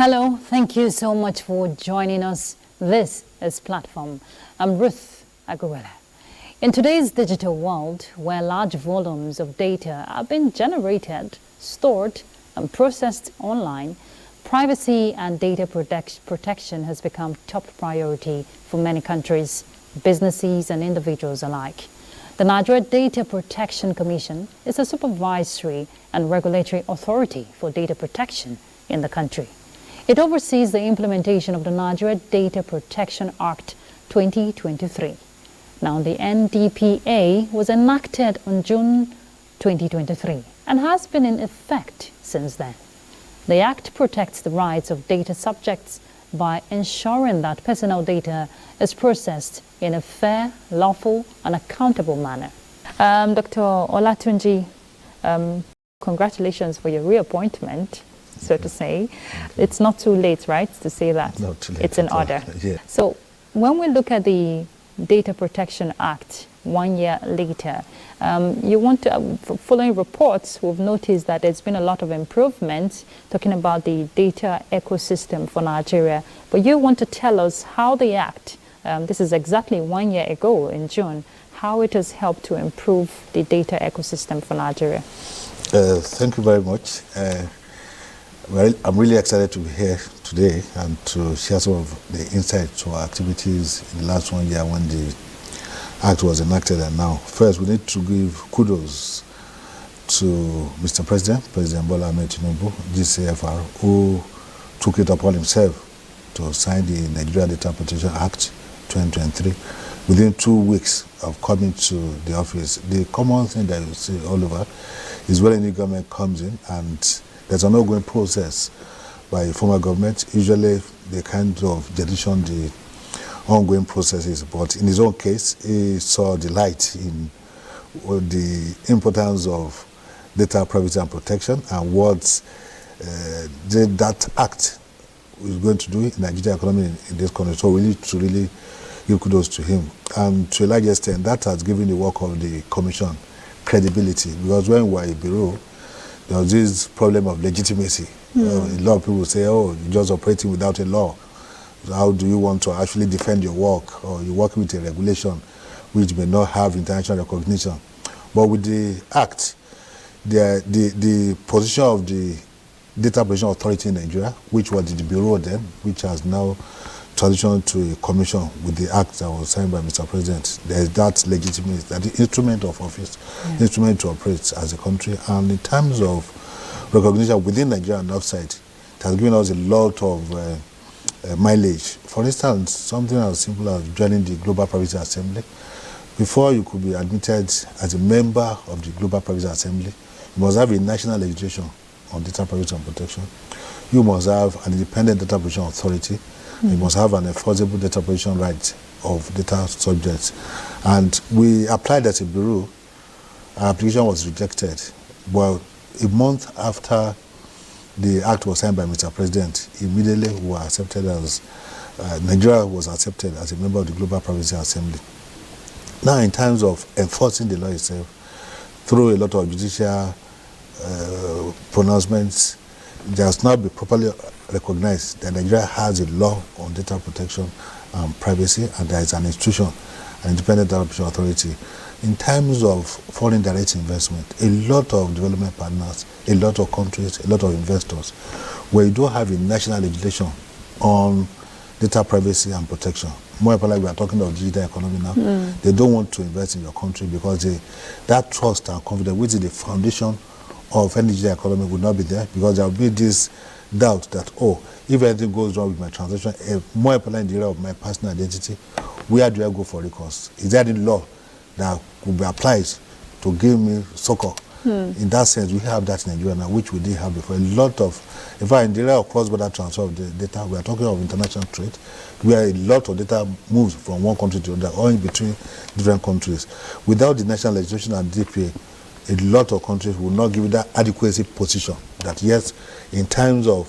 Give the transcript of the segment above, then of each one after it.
Hello, thank you so much for joining us. This is Platform. I'm Ruth Aguilera. In today's digital world, where large volumes of data are being generated, stored, and processed online, privacy and data protection has become top priority for many countries, businesses, and individuals alike. The Nigeria Data Protection Commission is a supervisory and regulatory authority for data protection in the country. It oversees the implementation of the Nigeria Data Protection Act 2023. Now, the NDPA was enacted on June 2023 and has been in effect since then. The Act protects the rights of data subjects by ensuring that personal data is processed in a fair, lawful, and accountable manner. Dr. Olatunji, congratulations for your reappointment, so to say. It's not too late, right, to say that? Not too late. It's in order. Yeah. So when we look at the Data Protection Act 1 year later, you want to, following reports, we've noticed that there's been a lot of improvements talking about the data ecosystem for Nigeria. But you want to tell us how the Act, this is exactly 1 year ago in June, how it has helped to improve the data ecosystem for Nigeria. Thank you very much. Well, I'm really excited to be here today and to share some of the insights to our activities in the last 1 year when the Act was enacted and now. First, we need to give kudos to Mr. President, President Bola Ahmed Tinubu, GCFR, who took it upon himself to sign the Nigeria Data Protection Act 2023 within 2 weeks of coming to the office. The common thing that you see all over is when a new government comes in and there's an ongoing process by a former government. Usually they kind of jettison the ongoing processes, but in his own case, he saw the light in the importance of data privacy and protection and what that act is going to do in Nigerian economy in this country. So we need to really give kudos to him. And to a large extent, that has given the work of the commission credibility, because when we were a bureau, there was this problem of legitimacy. A lot of people say, oh, you're just operating without a law. How do you want to actually defend your work? Or you're working with a regulation which may not have international recognition. But with the Act, the position of the Data Protection Authority in Nigeria, which was the bureau then, which has now transitioned to a commission with the Act that was signed by Mr. President, there is that legitimacy, that the instrument of office, instrument to operate as a country. And in terms of recognition within Nigeria and outside, it has given us a lot of mileage. For instance, something as simple as joining the Global Privacy Assembly. Before you could be admitted as a member of the Global Privacy Assembly, you must have a national legislation on data privacy and protection. You must have an independent data protection authority. You must have an enforceable data protection right of data subjects. And we applied as a bureau. Our application was rejected. Well, a month after the Act was signed by Mr. President, immediately we were accepted as, Nigeria was accepted as a member of the Global Privacy Assembly. Now, in terms of enforcing the law itself, through a lot of judicial pronouncements, it has now been properly recognized that Nigeria has a law on data protection and privacy, and there is an institution, an independent data protection authority. In terms of foreign direct investment, a lot of development partners, a lot of countries, a lot of investors, where you don't have a national legislation on data privacy and protection. More like we are talking about digital economy now, they don't want to invest in your country because that trust and confidence, which is the foundation of any digital economy, would not be there, because there will be this doubt that, oh, if anything goes wrong with my transaction, more important in the area of my personal identity, where do I go for recourse? Is there any law that could be applied to give me succor? In that sense, we have that in Nigeria now, which we didn't have before. A lot of, in fact, in the area of cross-border transfer of the data, we are talking of international trade, where a lot of data moves from one country to another, or in between different countries. Without the national legislation and DPA, a lot of countries will not give you that adequacy position that, yes, in terms of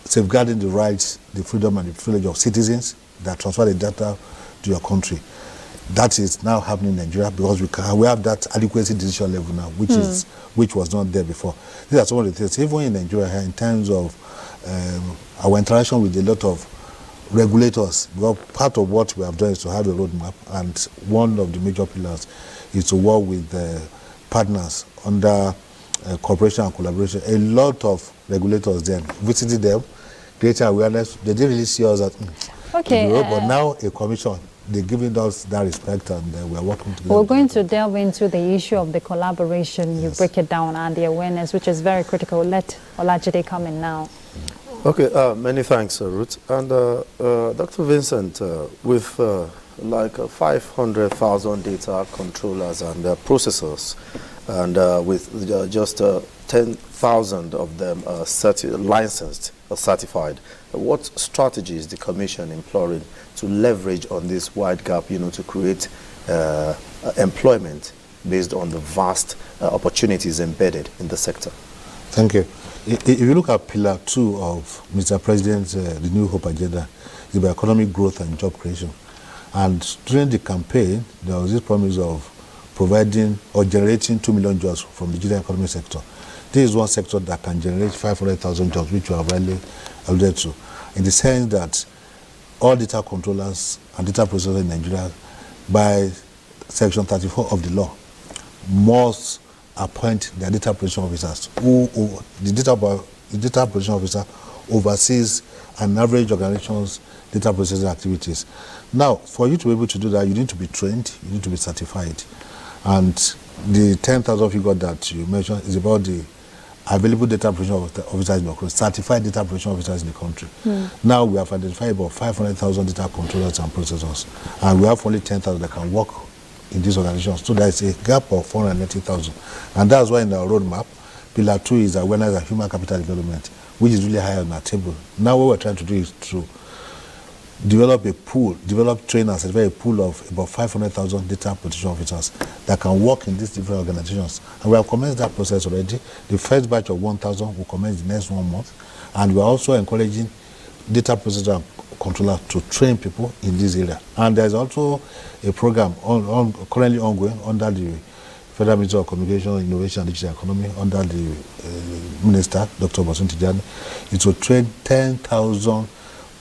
safeguarding the rights, the freedom and the privilege of citizens that transfer the data to your country. That is now happening in Nigeria because we have that adequacy decision level now, which was not there before. These are some of the things, even in Nigeria, in terms of our interaction with a lot of regulators. Well, part of what we have done is to have a roadmap, and one of the major pillars is to work with partners under cooperation and collaboration. A lot of regulators then visited them, creating awareness. They didn't really see us at okay, but now a commission, they're giving us that respect, and we're working together. We're going to delve into the issue of the collaboration. You break it down, and the awareness, which is very critical. Let Olajide come in now. Okay, many thanks, Ruth. And Dr. Vincent, with like 500,000 data controllers and processors, and with just 10,000 of them licensed or certified, what strategies is the Commission employing to leverage on this wide gap, to create employment based on the vast opportunities embedded in the sector? Thank you. If you look at Pillar 2 of Mr. President's the New Hope Agenda, it's about economic growth and job creation. And during the campaign, there was this promise of providing or generating 2 million jobs from the digital economy sector. This is one sector that can generate 500,000 jobs, which we have rightly alluded to, in the sense that all data controllers and data processors in Nigeria, by Section 34 of the law, must appoint their data protection officers. The data protection officer oversees an average organization's data processing activities. Now, for you to be able to do that, you need to be trained, you need to be certified. And the 10,000 figure that you mentioned is about the available data protection officers in the country, certified data protection officers in the country. Now we have identified about 500,000 data controllers and processors, and we have only 10,000 that can work in these organizations. So there is a gap of 480,000. And that's why in our roadmap, Pillar 2 is awareness and human capital development, which is really high on our table. Now what we're trying to do is to develop a pool, train and certify a pool of about 500,000 data protection officers that can work in these different organizations. And we have commenced that process already. The first batch of 1,000 will commence the next 1 month. And we're also encouraging data processors and controllers to train people in this area. And there's also a program currently ongoing under the Federal Ministry of Communication, Innovation and Digital Economy, under the Minister, Dr. Bosun Tijani, is to train 10,000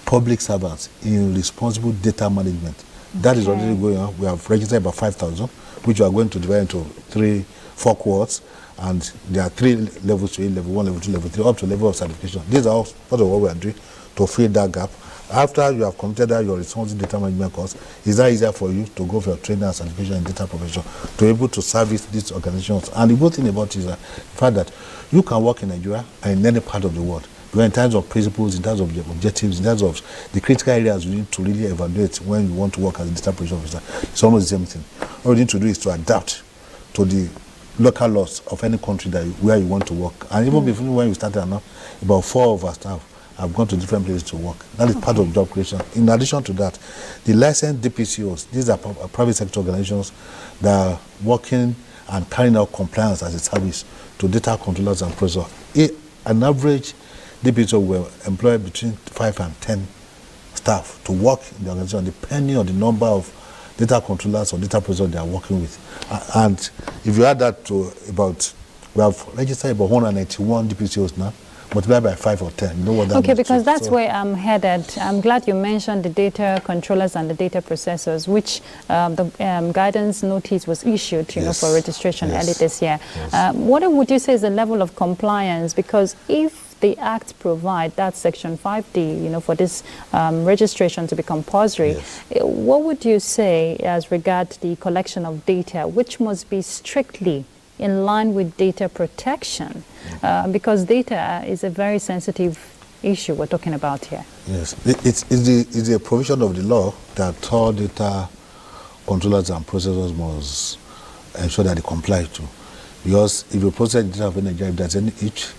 public servants in responsible data management. That is already going on. We have registered about 5,000, which we are going to divide into 4 cohorts, and there are 3 levels to it: level 1, level 2, level 3, up to level of certification. These are all part of what we are doing to fill that gap. After you have completed that, your responsible data management course, is that easier for you to go for your training and certification in data profession to be able to service these organizations? And the good thing about it is the fact that you can work in Nigeria and in any part of the world. But in terms of principles, in terms of the objectives, in terms of the critical areas you need to really evaluate when you want to work as a data protection officer, it's almost the same thing. All you need to do is to adapt to the local laws of any country where you want to work. And even before when we started now, about 4 of our staff have gone to different places to work. That is part of job creation. In addition to that, the licensed DPCOs, these are private sector organizations that are working and carrying out compliance as a service to data controllers and processors. An average DPCO will employ between 5 and 10 staff to work in the organization, depending on the number of data controllers or data processors they are working with. And if you add that to we have registered about 191 DPCOs now, multiplied by 5 or 10. You know what that Okay, means because too. that's where I'm headed. I'm glad you mentioned the data controllers and the data processors, which the guidance notice was issued, for registration early this year. Yes. What would you say is the level of compliance? Because if the Act provide that Section 5D, for this registration to be compulsory, what would you say as regards the collection of data, which must be strictly in line with data protection? Because data is a very sensitive issue we're talking about here. Yes, it's a provision of the law that all data controllers and processors must ensure that they comply to. Because if you process data of Nigeria, if there's any itch,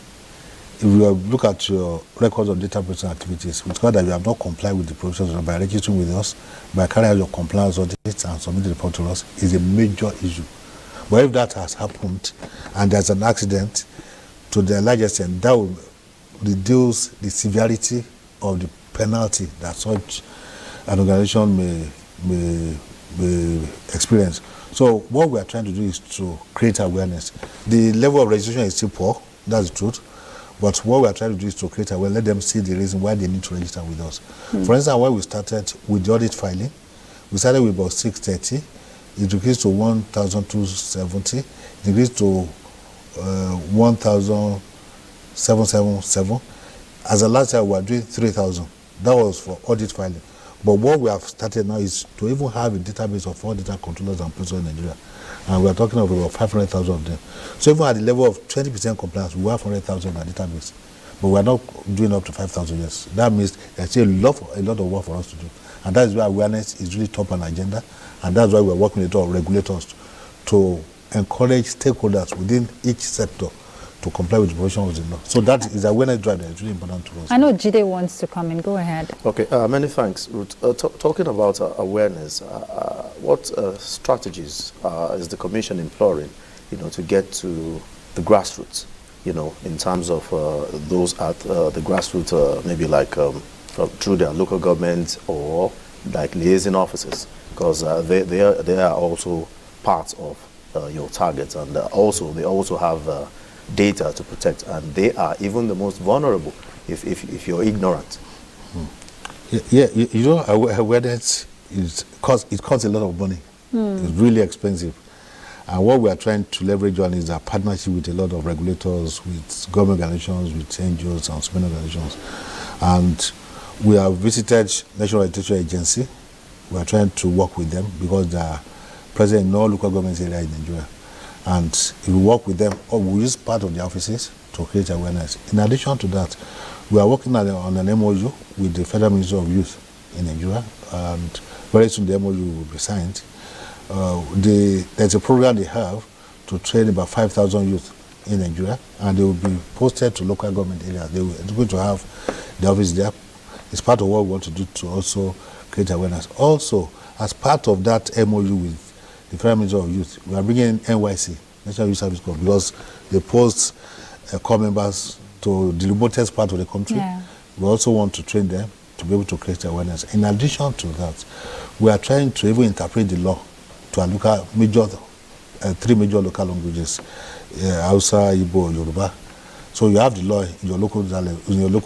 if you look at your records of data processing activities, it's called that you have not complied with the provisions by registering with us, by carrying out your compliance audits and submitting the report to us, is a major issue. But if that has happened and there's an accident, to the largest extent, that will reduce the severity of the penalty that such an organization may experience. So what we are trying to do is to create awareness. The level of registration is still poor, that's the truth. But what we are trying to do is to create let them see the reason why they need to register with us. For instance, when we started with the audit filing, we started with about 630. It increased to 1,270. It increased to 1,777. As a last year, we were doing 3,000. That was for audit filing. But what we have started now is to even have a database of all data controllers and processors in Nigeria. And we are talking of about 500,000 of them. So even at the level of 20% compliance, we have 100,000 in our database. But we are not doing up to 5,000 yet. That means there's still a lot of work for us to do. And that is why awareness is really top on the agenda. And that's why we're working with our regulators to encourage stakeholders within each sector to comply with the provision of the law. So that is awareness drive that is really important to us. I know Jide wants to come in. Go ahead. Okay, many thanks, Ruth. Talking about awareness, what strategies is the Commission employing, to get to the grassroots, in terms of those at the grassroots, maybe like through their local government or like liaison offices, because they are also part of your targets, and they also have data to protect, and they are even the most vulnerable if you're ignorant. Awareness costs a lot of money. It's really expensive. And what we are trying to leverage on is our partnership with a lot of regulators, with government organizations, with NGOs and smaller organizations. And we have visited National Regulatory Agency. We are trying to work with them because they are present in all local government areas in Nigeria. And if we work with them, or we use part of the offices to create awareness. In addition to that, we are working on an MOU with the Federal Ministry of Youth in Nigeria, and very soon the MOU will be signed. There's a program they have to train about 5,000 youth in Nigeria, and they will be posted to local government areas. They're going to have the office there. It's part of what we want to do to also create awareness. Also, as part of that MOU with the Federal Ministry of Youth, we are bringing in NYC, National Youth Service Corps, because they post corps members to the remotest part of the country. Yeah. We also want to train them to be able to create awareness. In addition to that, we are trying to even interpret the law to our local three major local languages, Hausa, Igbo, Yoruba. So you have the law in your local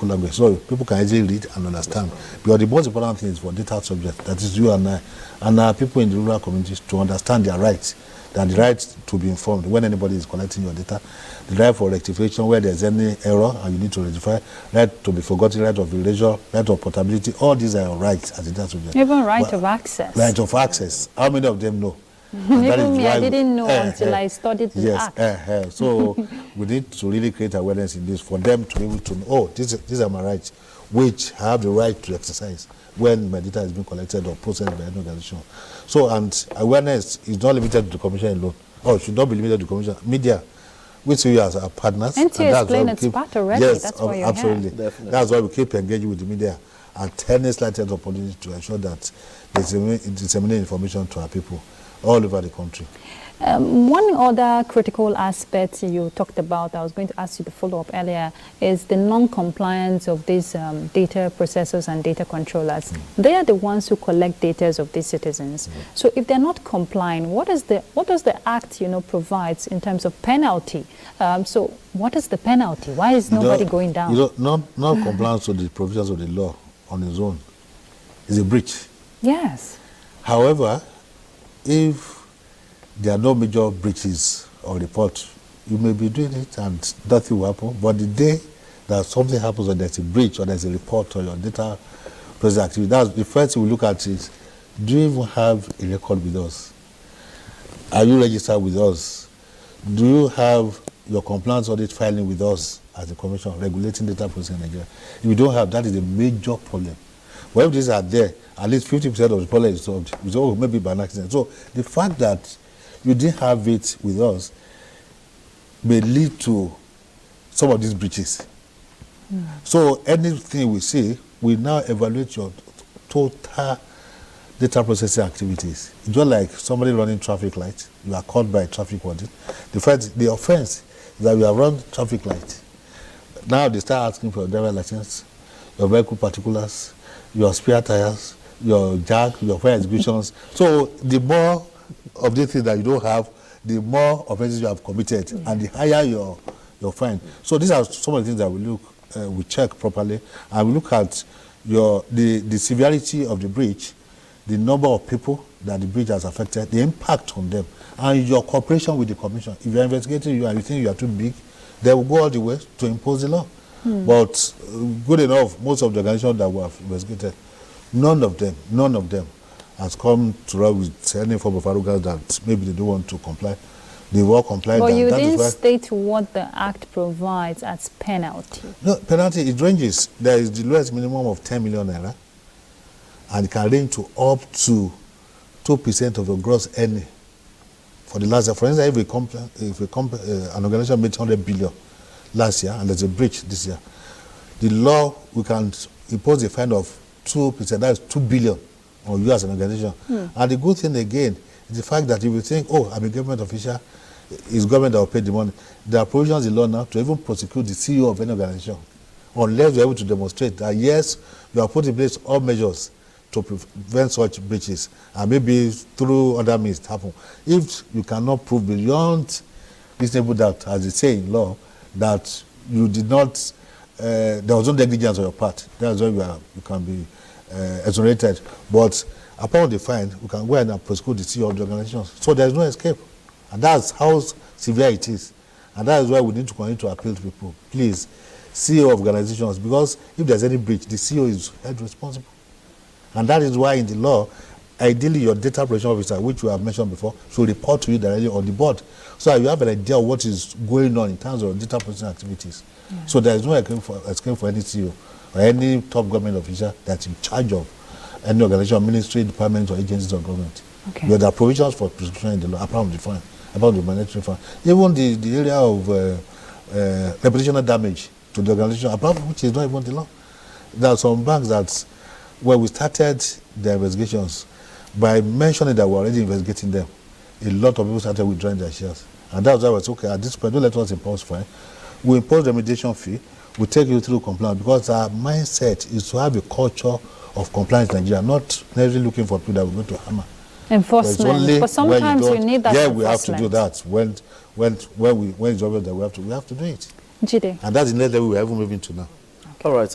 language, so people can easily read and understand. Because the most important thing is for data subject, that is you and I, and our people in the rural communities to understand their rights, that the right to be informed when anybody is collecting your data, the right for rectification where there's any error and you need to rectify, right to be forgotten, right of erasure, right of portability. All these are your rights as a data subject. Even right of access. Right of access. How many of them know? Even me, I didn't know until I studied the act. So we need to really create awareness in this for them to be able to know, oh, these are my rights, which I have the right to exercise when my data is being collected or processed by an organization. So, and awareness is not limited to the Commission alone, or should not be limited to the Commission. Media, we see you as our partners. NTA explained its part already. Yes, that's why you're absolutely. Here. That's why we keep engaging with the media and turning slightly opportunity to ensure that they disseminate information to our people all over the country. One other critical aspect you talked about, I was going to ask you to follow up earlier, is the non-compliance of these data processors and data controllers. They are the ones who collect data of these citizens. So if they're not complying, what does the Act, provides in terms of penalty? So what is the penalty? Why is nobody going down? Non-compliance with the provisions of the law on its own is a breach. Yes. However, if there are no major breaches or reports, you may be doing it and nothing will happen. But the day that something happens or there's a breach or there's a report or your data processing activity, that's the first thing we look at is, do you even have a record with us? Are you registered with us? Do you have your compliance audit filing with us as a commission regulating data processing in Nigeria? If you don't have, that is a major problem. But if these are there, at least 50% of the problem is solved. So maybe by an accident. So the fact that you didn't have it with us may lead to some of these breaches. So anything we see, we now evaluate your total data processing activities. It's just like somebody running traffic light. You are caught by a traffic warden. The offense is that you have run traffic light. Now they start asking for your driver license, your vehicle particulars, your spare tires, your jack, your fire executions. So the more of these things that you don't have, the more offenses you have committed, and the higher your you're fine. So these are some of the things that we check properly, and we look at the severity of the breach, the number of people that the breach has affected, the impact on them, and your cooperation with the commission. If you're investigating you and you think you are too big, they will go all the way to impose the law. But good enough, most of the organizations that we have investigated, none of them has come to us with any form of arrogance that maybe they don't want to comply. They've all complied. But you didn't state what the Act provides as penalty. No, penalty, it ranges. There is the lowest minimum of 10 million naira, and it can range to up to 2% of the gross earning for the last year. For instance, if an organization made 100 billion last year and there's a breach this year, the law, we can impose a fine of 2%, that is 2 billion on you as an organization. And the good thing again is the fact that if you think, oh, I'm a government official, it's government that will pay the money, there are provisions in law now to even prosecute the CEO of any organization, unless you're able to demonstrate that yes, you have put in place all measures to prevent such breaches, and maybe through other means it happen. If you cannot prove beyond reasonable doubt, as they say in law, that you did not, there was no negligence on your part, that's why you can be exonerated. But upon the fine, we can go ahead and prosecute the CEO of the organization. So there is no escape. And that's how severe it is. And that is why we need to continue to appeal to people. Please, CEO of organizations, because if there's any breach, the CEO is held responsible. And that is why in the law, ideally your data protection officer, which we have mentioned before, should report to you directly on the board. So that you have an idea of what is going on in terms of data protection activities. So there is no escape for any CEO or any top government official that's in charge of any organization, ministry, department, or agencies of government. Okay. There are provisions for prescription in the law, apart from the fine, about the monetary fine. Even the area of reputational damage to the organization, apart from which is not even the law. There are some banks that, when we started the investigations, by mentioning that we're already investigating them, a lot of people started withdrawing their shares. And that's why I was okay, at this point, don't let us impose fine. We impose remediation fee, we take you through compliance, because our mindset is to have a culture of compliance in Nigeria, not necessarily looking for people that we're going to hammer. Enforcement, but sometimes you need that. Yeah, we have to do that. When it's obvious that we have to do it. Jide. And that's the next level we're even moving to now. Okay. All right,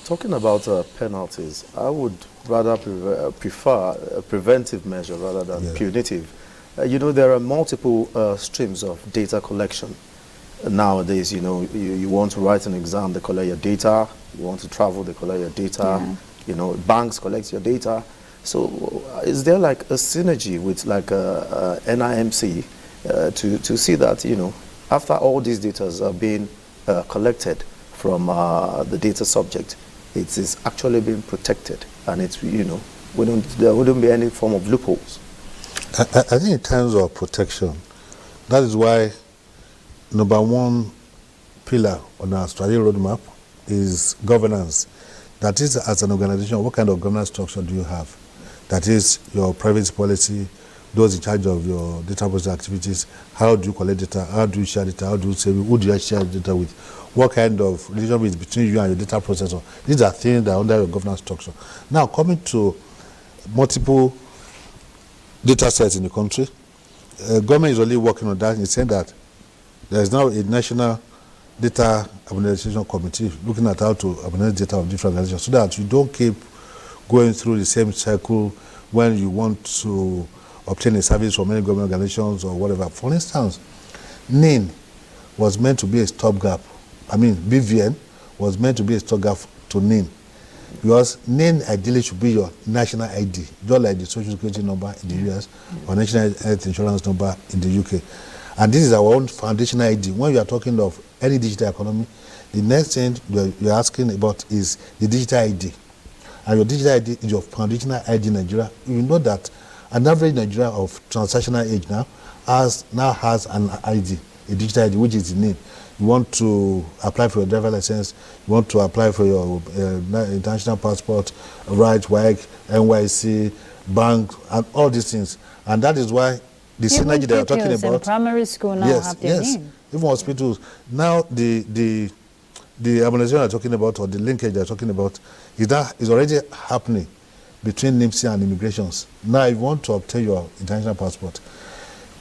talking about penalties, I would rather prefer a preventive measure rather than punitive. You know, there are multiple streams of data collection. Nowadays, you know, you want to write an exam, they collect your data. You want to travel, they collect your data. You know, banks collect your data. So is there like a synergy with like NIMC to see that, you know, after all these data are being collected from the data subject, it is actually being protected, and it's, you know, there wouldn't be any form of loopholes? I think in terms of protection, that is why number one pillar on our strategic roadmap is governance. That is, as an organization, what kind of governance structure do you have? That is your privacy policy, those in charge of your data processing activities, how do you collect data, how do you share data, how do you save it, who do you share data with, what kind of relationship is between you and your data processor. These are things that are under your governance structure. Now, coming to multiple data sets in the country, government is only working on that. It's saying that there is now a national data administration committee looking at how to administer data of different organizations, so that you don't keep going through the same cycle when you want to obtain a service from any government organizations or whatever. For instance, NIN was meant to be a stopgap. I mean, BVN was meant to be a stopgap to NIN, because NIN ideally should be your national ID, just like the social security number in the US or national health insurance number in the UK. And this is our own foundational ID. When you are talking of any digital economy, the next thing you're asking about is the digital ID. And your digital ID is your foundational ID in Nigeria. You know that an average Nigeria of transactional age now has an ID, a digital ID, which is the name. You want to apply for your driver license, you want to apply for your international passport, right, WAEC, NYC, bank, and all these things. And that is why the synergy that you're talking about. In primary school now have their name. Even hospitals. Now the harmonization you're talking about, or the linkage you're talking about, is already happening between NIMC and immigrations. Now, if you want to obtain your international passport,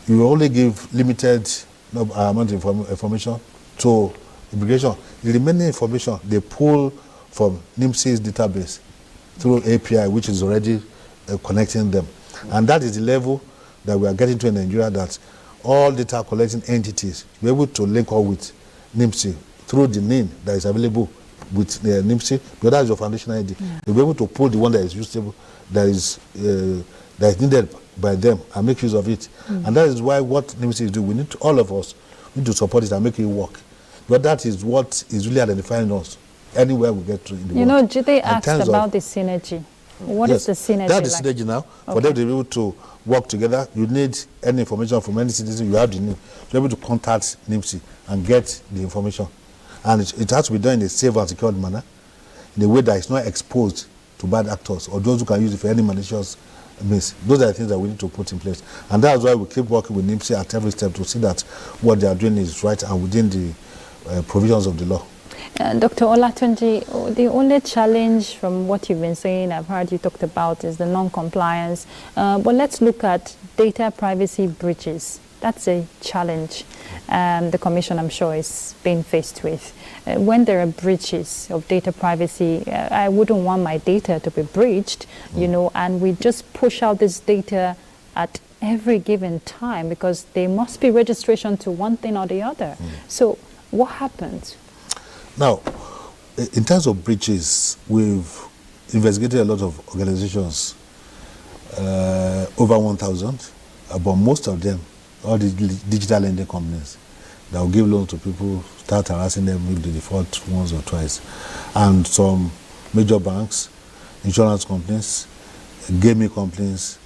you only give limited amount of information to immigration. The remaining information they pull from NIMSI's database through API, which is already connecting them. And that is the level that we are getting to in Nigeria, that all data collecting entities be able to link up with NIMSI through the NIN that is available with NIMSI, because that is your foundation ID. They'll be able to pull the one that is usable, that is needed by them, and make use of it. And that is why what NIMSI is doing, we need to, all of us need to support it and make it work. But that is what is really identifying us anywhere we get to in the world. You know, Jide asked about the synergy. What is the synergy? That's the synergy now. For them to be able to work together, you need any information from any citizen, you have the need to be able to contact NIMSI and get the information. And it has to be done in a safe and secured manner, in a way that is not exposed to bad actors or those who can use it for any malicious means. Those are the things that we need to put in place. And that's why we keep working with NIMSI at every step to see that what they are doing is right and within the provisions of the law. Dr. Olatunji, the only challenge from what you've been saying, I've heard you talked about, is the non-compliance. But let's look at data privacy breaches. That's a challenge the Commission, I'm sure, is being faced with. When there are breaches of data privacy, I wouldn't want my data to be breached, you know, and we just push out this data at every given time because there must be registration to one thing or the other. So what happens? Now, in terms of breaches, we've investigated a lot of organizations, over 1,000, but most of them, all the digital lending companies that will give loans to people, start harassing them if they default once or twice. And some major banks, insurance companies, gaming companies,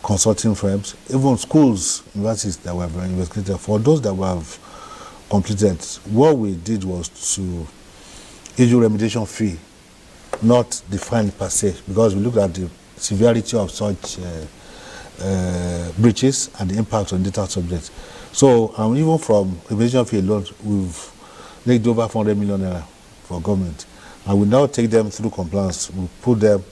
consulting firms, even schools, universities that were investigated. For those that we have completed, what we did was to issue remediation fee, not the fine per se, because we looked at the severity of such breaches and the impact on data subjects. So even from remediation fee alone, we've laid over 400 million naira for government, and we now take them through compliance. We put them,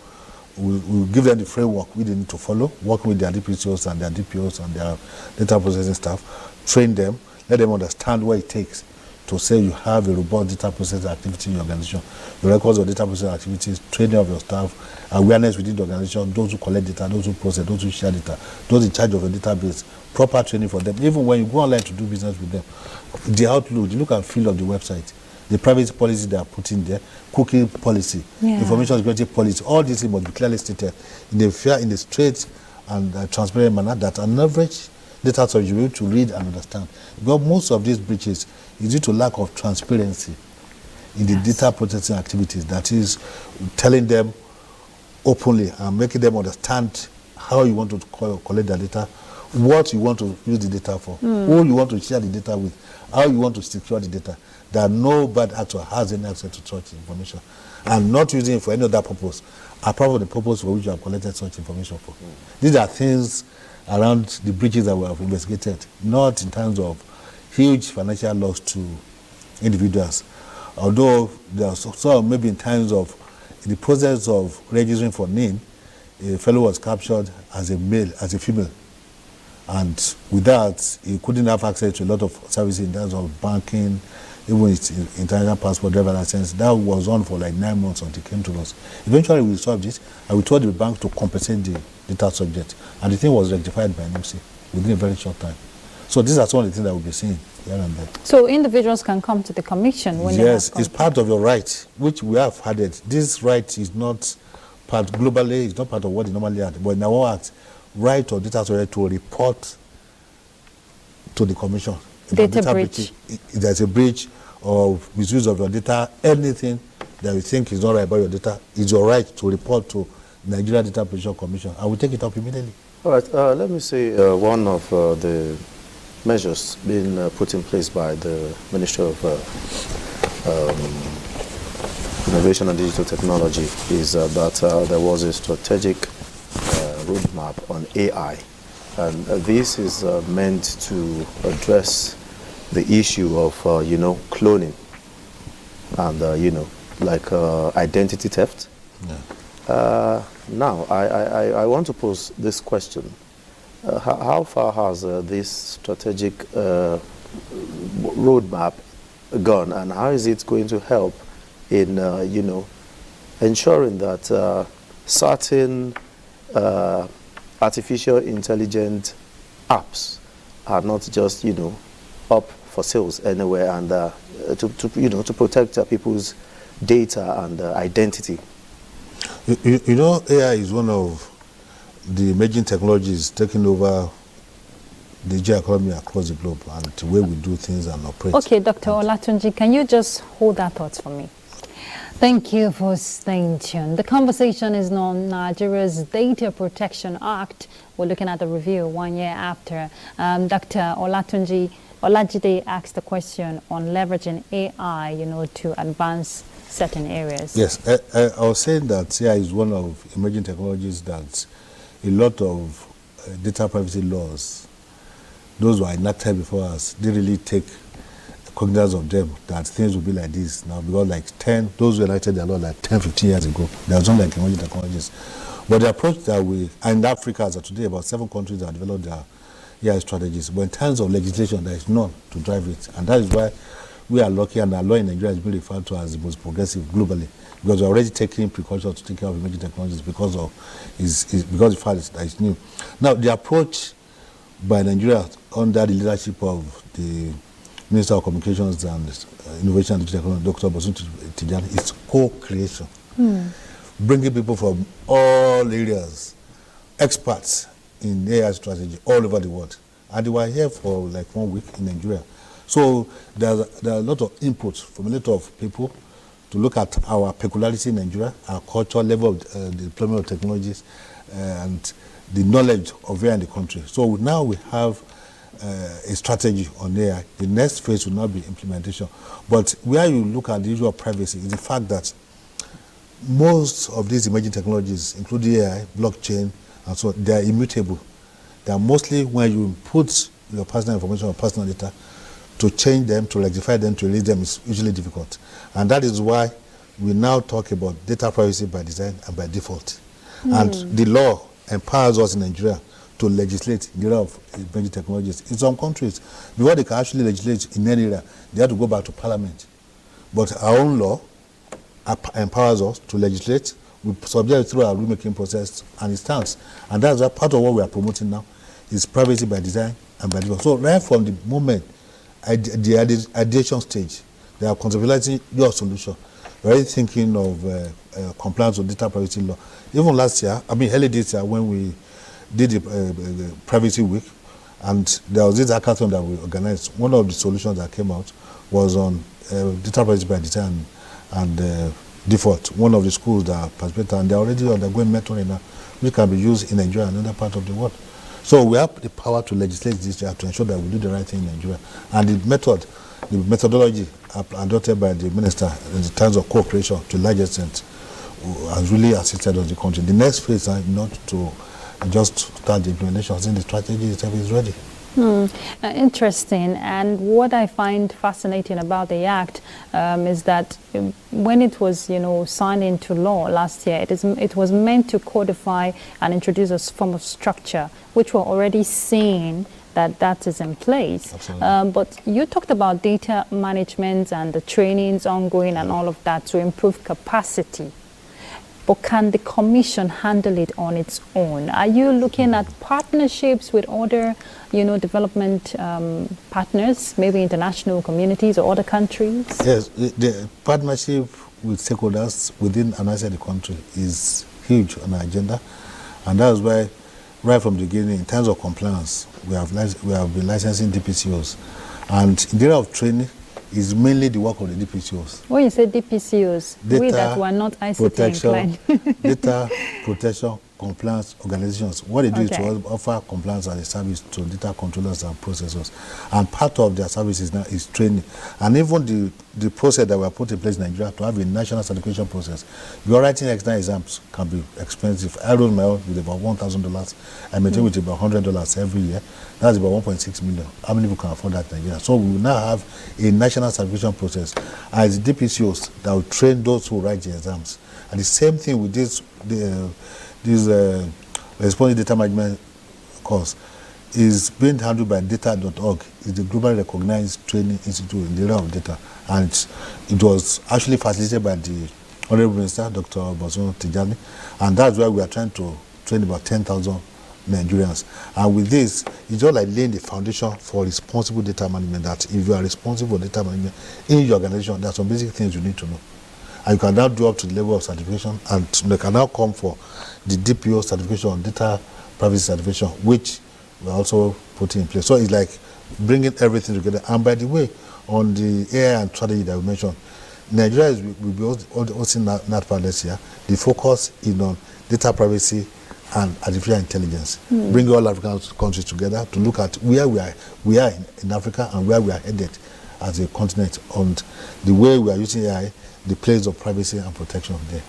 we'll give them the framework we need to follow, working with their DPCOs and their DPOs and their data processing staff, train them, let them understand what it takes to say you have a robust data processing activity in your organization, the records of data processing activities, training of your staff, awareness within the organization, those who collect data, those who process, those who share data, those in charge of your database, proper training for them. Even when you go online to do business with them, the outlook, the look and feel of the website, the privacy policy they are putting there, cookie policy, information security policy, all these things must be clearly stated in a fair, in a straight and transparent manner that an average data subject will be able to read and understand. Because most of these breaches is due to lack of transparency in the data processing activities. That is, telling them openly and making them understand how you want to collect the data, what you want to use the data for, who you want to share the data with, how you want to secure the data, that no bad actor has any access to such information, and not using it for any other purpose, apart from the purpose for which you have collected such information for. These are things around the breaches that we have investigated, not in terms of huge financial loss to individuals. Although there are some maybe in terms of, in the process of registering for NIN, a fellow was captured as a male, as a female. And with that, he couldn't have access to a lot of services in terms of banking, even his international passport, driver license. That was on for like 9 months until it came to us. Eventually, we solved it, and we told the bank to compensate the data subject. And the thing was rectified by NIMSI within a very short time. So these are some of the things that we'll be seeing here and there. So individuals can come to the commission when they have Yes, it's part of your right, which we have added. This right is not part globally, it's not part of what they normally add. But in our act, right of data subject to report to the commission. Data breach. If there's a breach or misuse of your data, anything that you think is not right about your data, it's your right to report to Nigeria Data Protection Commission. I will take it up immediately. All right, let me say one of the measures being put in place by the Ministry of Innovation and Digital Technology is that there was a strategic roadmap on AI. And this is meant to address the issue of, cloning and, like identity theft. Yeah. Now, I want to pose this question. How far has this strategic roadmap gone, and how is it going to help in, ensuring that certain artificial intelligent apps are not just, up for sales anywhere, and to protect people's data and identity? AI is one of the emerging technologies taking over the digital economy across the globe and the way we do things and operate. Okay, Dr. Olatunji, can you just hold that thought for me? Thank you for staying tuned. The conversation is on Nigeria's Data Protection Act. We're looking at the review 1 year after. Dr. Olajide asked a question on leveraging AI, to advance certain areas. Yes, I was saying that AI is one of emerging technologies that a lot of data privacy laws, those who are enacted before us, they really take cognizance of them, that things will be like this now, because those who enacted their law 10, 15 years ago, there was something like emerging technologies. But the approach that and Africa as of today, about 7 countries have developed their AI strategies. But in terms of legislation, there is none to drive it. And that is why we are lucky, and our law in Nigeria has been referred to as the most progressive globally, because we're already taking precautions to take care of emerging technologies because of the fact that it's new. Now, the approach by Nigeria under the leadership of the Minister of Communications and Innovation and Technology, Dr. Bosun Tijani, is co-creation. Bringing people from all areas, experts in AI strategy all over the world. And they were here for 1 week in Nigeria. So there are a lot of input from a lot of people to look at our peculiarity in Nigeria, our cultural level of the deployment of technologies, and the knowledge of AI in the country. So now we have a strategy on AI. The next phase will now be implementation. But where you look at the issue of privacy is the fact that most of these emerging technologies, including AI, blockchain, and so on, they are immutable. They are mostly when you put your personal information or personal data, to change them, to rectify them, to release them is usually difficult. And that is why we now talk about data privacy by design and by default. And the law empowers us in Nigeria to legislate in the area of emerging technologies. In some countries, before they can actually legislate in any area, they have to go back to parliament. But our own law empowers us to legislate. We subject it through our rulemaking process, and it stands. And that's part of what we are promoting now, is privacy by design and by default. So right from the moment, the ideation stage, they are contemplating your solution. We're already thinking of compliance with data privacy law. Even last year, early this year, when we did the privacy week, and there was this hackathon that we organized, one of the solutions that came out was on data privacy by design and default. One of the schools that participated, and they're already undergoing mentoring now, which can be used in Nigeria and other part of the world. So we have the power to legislate this year to ensure that we do the right thing in Nigeria. And the methodology adopted by the minister in terms of cooperation to a large extent has really assisted us in the country. The next phase is not to just start the implementation. I think the strategy itself is ready. Interesting. And what I find fascinating about the Act is that when it was, signed into law last year, it was meant to codify and introduce a form of structure, which we're already seeing that is in place. But you talked about data management and the trainings ongoing and all of that to improve capacity. But can the Commission handle it on its own? Are you looking at partnerships with other, development partners, maybe international communities or other countries? Yes, the partnership with stakeholders within and outside the country is huge on our agenda. And that's why, right from the beginning, in terms of compliance, we have been licensing DPCOs. And in the area of training, is mainly the work of the DPCOs. When you say DPCOs, we that were not ICT inclined. Data protection compliance organizations. What they do is to offer compliance as a service to data controllers and processors. And part of their services now is training. And even the process that we have put in place in Nigeria to have a national certification process. Your writing external exams can be expensive. I wrote my own with about $1,000. I maintain with about $100 every year. That's about 1.6 million. How many people can afford that in Nigeria? So we will now have a national certification process as DPCOs that will train those who write the exams. And the same thing with this responsive data management course. is being handled by data.org. It's the globally recognized training institute in the area of data. And it was actually facilitated by the Honorable Minister, Dr. Bosun Tijani. And that's why we are trying to train about 10,000 Nigerians. And with this, it's just like laying the foundation for responsible data management, that if you are responsible for data management in your organization, there are some basic things you need to know. And you can now do up to the level of certification, and they can now come for the DPO certification, data privacy certification, which we're also putting in place. So it's like bringing everything together. And by the way, on the AI and strategy that we mentioned, Nigeria will be hosting NATPA this year. The focus is on data privacy and artificial intelligence. Bring all African countries together to look at where we are in Africa and where we are headed as a continent, on the way we are using AI, the place of privacy and protection there.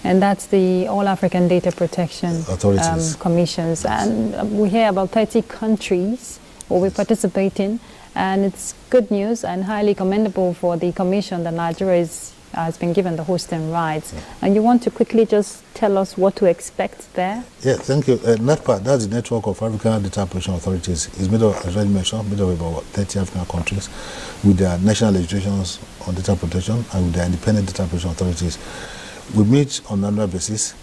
And that's the All African Data Protection Authorities. Commissions. And we hear about 30 countries will be participating. And it's good news and highly commendable for the commission that Nigeria has been given the hosting rights. Yeah. And you want to quickly just tell us what to expect there? Yeah, thank you. NATPA, that's the network of African Data Protection Authorities. It's made of, as I mentioned, made of about 30 African countries with their national legislations on data protection and with their independent data protection authorities. We meet on an annual basis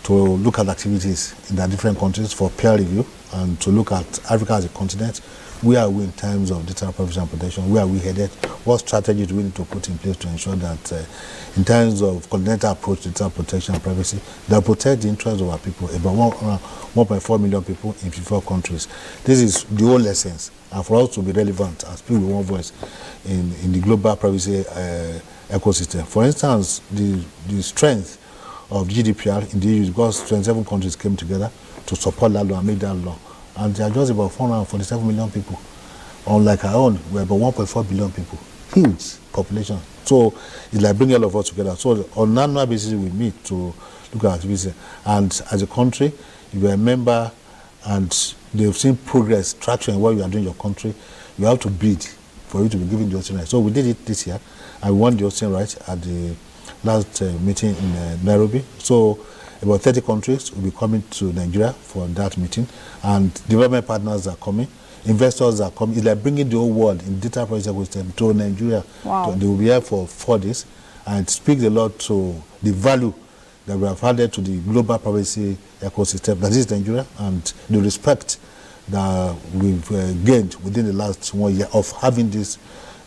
to look at activities in the different countries for peer review and to look at Africa as a continent. Where are we in terms of data privacy and protection? Where are we headed? What strategies do we need to put in place to ensure that in terms of continental approach to data protection and privacy, that protect the interests of our people, about 1.4 million people in 54 countries. This is the whole essence. And for us to be relevant and speak with one voice in the global privacy ecosystem. For instance, the strength of GDPR in the EU, because 27 countries came together to support that law and make that law. And there are just about 447 million people. Unlike our own, we're about 1.4 billion people. Huge population. So it's like bringing all of us together. So on an annual basis, we meet to look at activities. And as a country, if you're a member and they've seen progress, traction in what you are doing in your country, you have to bid for you to be given the hosting right. So we did it this year, and we won the hosting right at the last meeting in Nairobi. So about 30 countries will be coming to Nigeria for that meeting, and development partners are coming, investors are coming. It's like bringing the whole world in data privacy ecosystem to Nigeria. Wow. They will be here for 4 days, and speak a lot to the value that we have added to the global privacy ecosystem that is Nigeria, and the respect that we've gained within the last 1 year of having this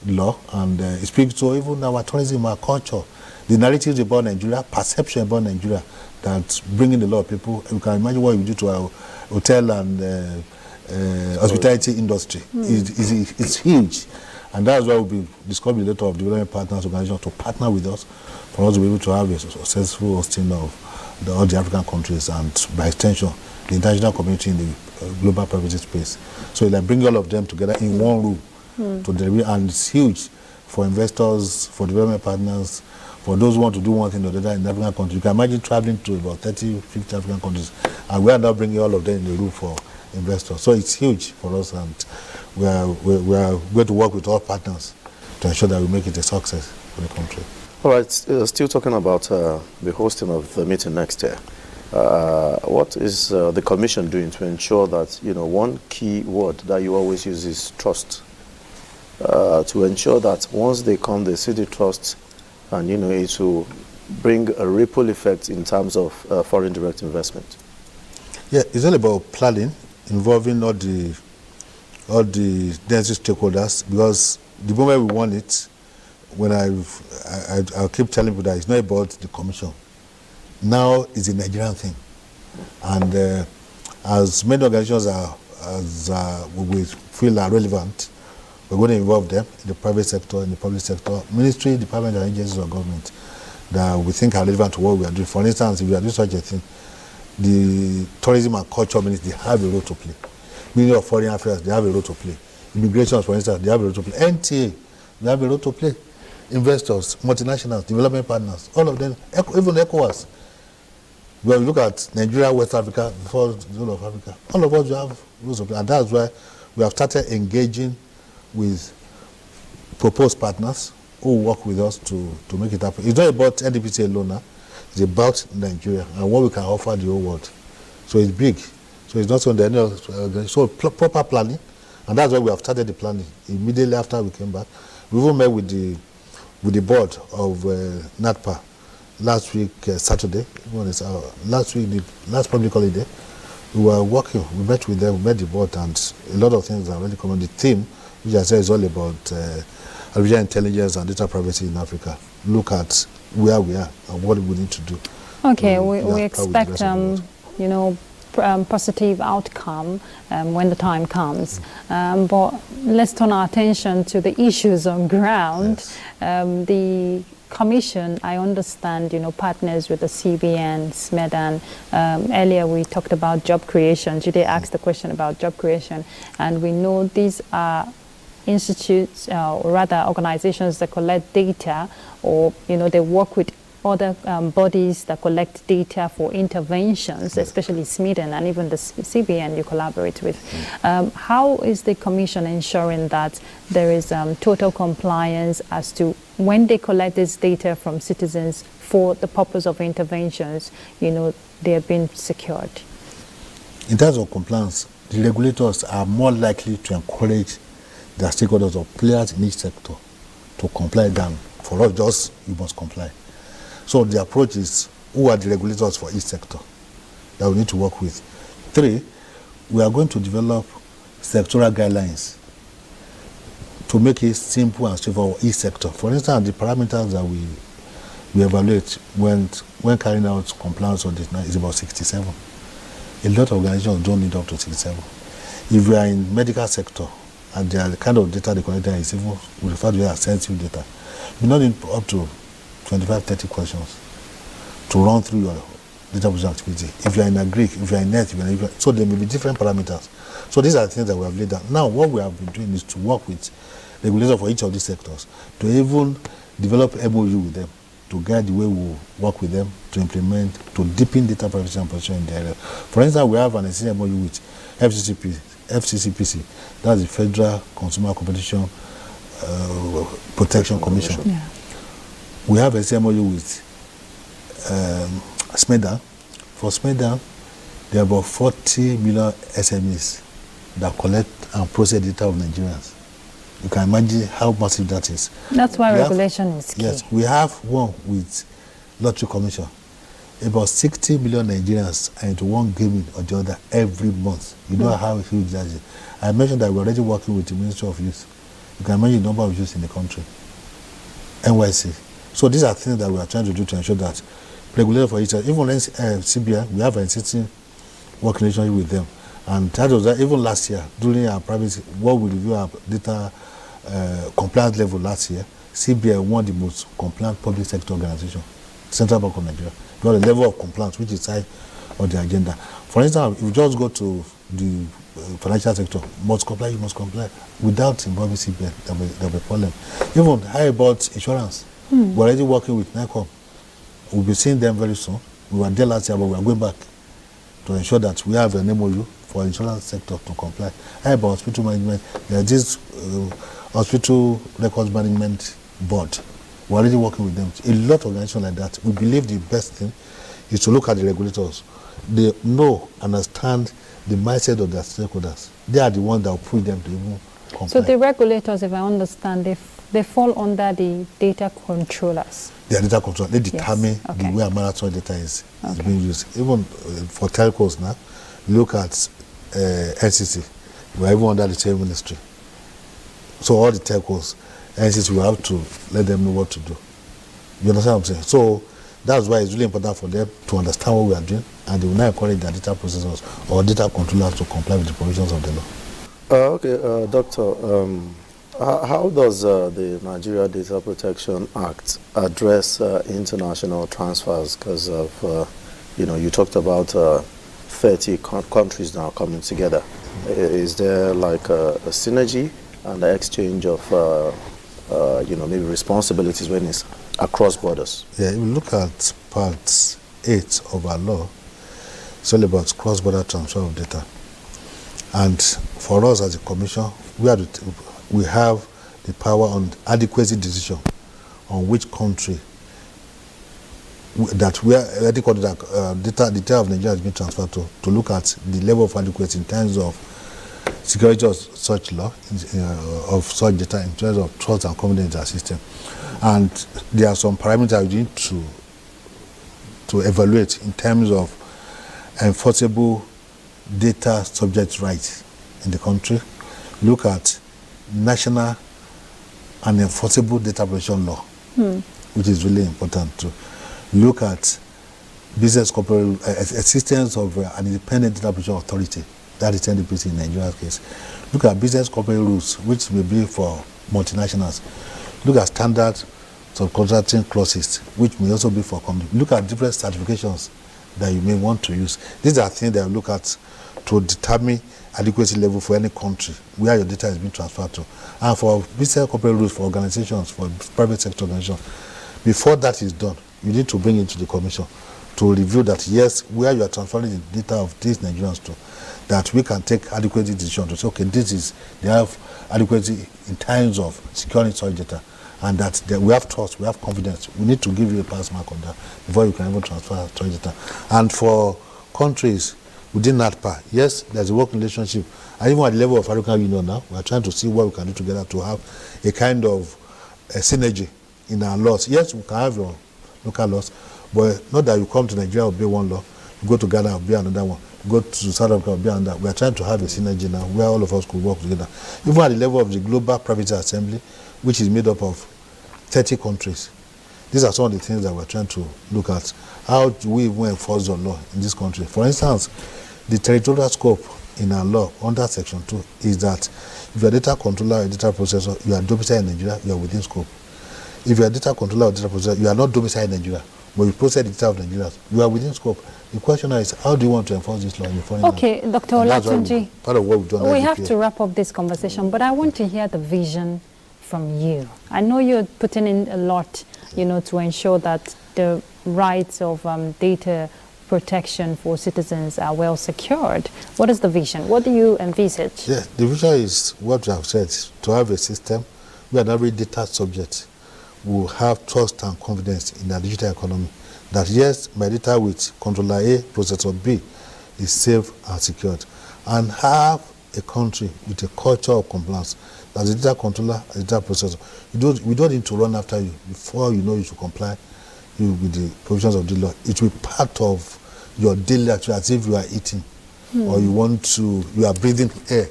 law. And it speaks to even our tourism, our culture, the narratives about Nigeria, perception about Nigeria, that's bringing a lot of people. You can imagine what we do to our hotel and hospitality industry. It's huge. And that's why we'll be discovering a lot of development partners, organizations to partner with us for us to be able to have a successful hosting of all the African countries and by extension, the international community in the global privacy space. So it's like bringing all of them together in one room to deliver, and it's huge for investors, for development partners, for those who want to do one thing or the other in African countries. You can imagine traveling to about 30, 50 African countries, and we are now bringing all of them in the room for investors. So it's huge for us, and we are going to work with all partners to ensure that we make it a success for the country. All right, still talking about the hosting of the meeting next year. What is the Commission doing to ensure that, one key word that you always use is trust, to ensure that once they come, they see the trust, and, it will bring a ripple effect in terms of foreign direct investment? Yeah, it's all about planning, involving all the necessary stakeholders, because the moment we want it, when I'll keep telling people that it's not about the Commission. Now it's a Nigerian thing. And as many organizations we feel are relevant, we're going to involve them in the private sector, in the public sector, ministry, department, and agencies of government that we think are relevant to what we are doing. For instance, if we are doing such a thing, the tourism and culture ministry, they have a role to play. Ministry of Foreign Affairs, they have a role to play. Immigration, for instance, they have a role to play. NTA, they have a role to play. Investors, multinationals, development partners, all of them, even ECOWAS. When we look at Nigeria, West Africa, before the whole of Africa, all of us have roles to play. And that's why we have started engaging with proposed partners who work with us to make it happen. It's not about NDPC alone now. It's about Nigeria and what we can offer the whole world. So it's big. So it's not on the any other. So proper planning, and that's why we have started the planning immediately after we came back. We even met with the board of NATPA last week, Saturday. Last week, the last public holiday. We were working. We met with them. We met the board, and a lot of things are really coming. The theme, which I said, is all about artificial intelligence and data privacy in Africa. Look at where we are and what we need to do. Okay, we expect positive outcome when the time comes. But let's turn our attention to the issues on ground. Yes. The Commission, I understand, partners with the CBN, SMEDAN. Earlier we talked about job creation. Today asked the question about job creation. And we know these are institutes, or rather organizations that collect data, or, they work with other bodies that collect data for interventions, especially SMEDAN and even the CBN you collaborate with. How is the Commission ensuring that there is total compliance as to when they collect this data from citizens for the purpose of interventions, they are being secured? In terms of compliance, the regulators are more likely to encourage their stakeholders or players in each sector to comply than for us, just you must comply. So the approach is, who are the regulators for each sector that we need to work with? 3, we are going to develop sectoral guidelines to make it simple and straightforward for each sector. For instance, the parameters that we evaluate when carrying out compliance on this is about 67. A lot of organizations don't need up to 67. If you are in medical sector and the kind of data they collect is even, we refer to it as sensitive data, you don't need up to 25, 30 questions to run through your data processing activity. If you are in a Greek, if you are in net, so there may be different parameters. So these are the things that we have laid down. Now, what we have been doing is to work with regulators for each of these sectors to even develop MOU with them, to guide the way we work with them, to implement, to deepen data privacy and protection in the area. For instance, we have an existing MOU with FCCPC, that's the Federal Consumer Competition Protection Commission. Yeah. We have a MOU with SMEDAN. For SMEDAN, there are about 40 million SMEs that collect and process data of Nigerians. You can imagine how massive that is. That's why regulation is key. Yes, we have one with Lottery Commission. About 60 million Nigerians are into one gaming or the other every month. You know how huge that is. I mentioned that we're already working with the Ministry of Youth. You can imagine the number of youth in the country. NYC. So these are things that we are trying to do to ensure that regulators for each other, even CBI, we have an existing working relationship with them. And that was that even last year, during our privacy, what we review our data compliance level last year, CBI won the most compliant public sector organization, Central Bank of Nigeria. Because the level of compliance, which is high on the agenda. For instance, if you just go to the financial sector, you must comply. Without involving CBI, there will be a problem. Even how about insurance? We're already working with NICOM. We'll be seeing them very soon. We were there last year, but we are going back to ensure that we have an MOU for insurance sector to comply. How about hospital management? There's this hospital records management board. We're already working with them. A lot of organizations like that. We believe the best thing is to look at the regulators. They know, understand the mindset of their stakeholders. They are the ones that will push them to even comply. So the regulators, if I understand, they fall under the data controllers. They are data controllers. They determine the way marathon data is being used. Even for telcos now, look at NCC. We are even under the same ministry. So all the telcos, NCC will have to let them know what to do. You understand what I'm saying? So that's why it's really important for them to understand what we are doing, and they will now encourage their data processors or data controllers to comply with the provisions of the law. Doctor, how does the Nigeria Data Protection Act address international transfers? Because of, you talked about 30 countries now coming together. Is there like a synergy and the exchange of, maybe responsibilities when it's across borders? Yeah, if you look at Part 8 of our law, it's all about cross-border transfer of data. And for us as a commission, we have the power on adequacy decision on which country that where data of Nigeria has been transferred to look at the level of adequacy in terms of security of such law, of such data, in terms of trust and confidence in our system. And there are some parameters we need to evaluate in terms of enforceable data subject rights in the country, look at national and enforceable data protection law, which is really important to look at business corporate existence of an independent data protection authority, that is NDPC in Nigeria's case. Look at business corporate rules, which may be for multinationals. Look at standard subcontracting clauses, which may also be for companies. Look at different certifications that you may want to use. These are things that I look at to determine adequacy level for any country where your data is being transferred to. And for business corporate rules for organizations, for private sector organizations, before that is done, you need to bring it to the commission to review that, yes, where you are transferring the data of these Nigerians to, that we can take adequate decision to say, okay, they have adequacy in terms of securing such data, and that we have trust, we have confidence. We need to give you a pass mark on that before you can even transfer such data. And for countries within NATPA, yes, there's a working relationship. And even at the level of African Union now, we are trying to see what we can do together to have a kind of a synergy in our laws. Yes, we can have your local laws, but not that you come to Nigeria, obey one law, you go to Ghana, obey another one, you go to South Africa, obey another. We are trying to have a synergy now where all of us could work together. Even at the level of the Global Private Assembly, which is made up of 30 countries. These are some of the things that we're trying to look at. How do we even enforce the law in this country? For instance, the territorial scope in our law under Section 2 is that if you're a data controller or a data processor, you are domiciled in Nigeria, you are within scope. If you're a data controller or data processor, you are not domiciled in Nigeria, but you process the data of Nigeria, you are within scope. The question is, how do you want to enforce this law in your foreign land? Okay, Dr. Olatunji, part of what we've done. We have to wrap up this conversation, but I want to hear the vision from you. I know you're putting in a lot, to ensure that the rights of data protection for citizens are well secured. What is the vision? What do you envisage? Yeah, the vision is what you have said, to have a system where every data subject will have trust and confidence in the digital economy. That yes, my data with controller A, processor B is safe and secured. And have a country with a culture of compliance. As a data controller, a data processor, we don't need to run after you before you know you should comply with the provisions of the law. It will be part of your daily activity, as if you are eating or you are breathing air.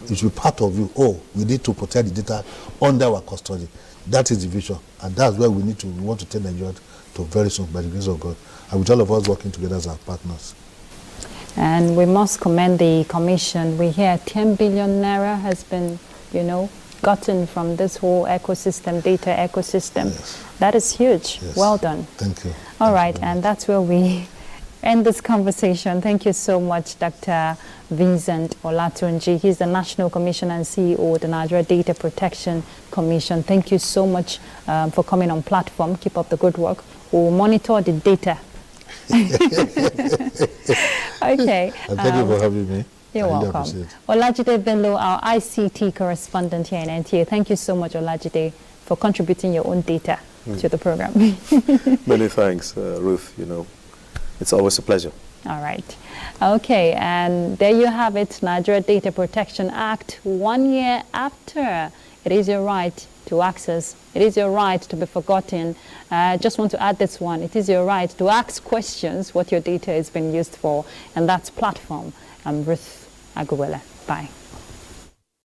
It will be part of you. Oh, we need to protect the data under our custody. That is the vision, and that's where we want to take Nigeria to very soon, by the grace of God, and with all of us working together as our partners. And we must commend the commission. We hear 10 billion naira has been, gotten from this whole ecosystem, data ecosystem. Yes. That is huge. Yes. Well done. Thank you. All right, and that's where we end this conversation. Thank you so much, Dr. Vincent Olatunji. He's the National Commissioner and CEO of the Nigeria Data Protection Commission. Thank you so much for coming on platform. Keep up the good work. We'll monitor the data. Okay. And thank you for having me. You're welcome. Olajide Bello, our ICT correspondent here in NTA. Thank you so much, Olajide, for contributing your own data to the program. Many thanks, Ruth. It's always a pleasure. All right. Okay, and there you have it, Nigeria Data Protection Act, 1 year after. It is your right to access. It is your right to be forgotten. I just want to add this one. It is your right to ask questions what your data is being used for, and that's platform. I'm Ruth Aguwele. Bye.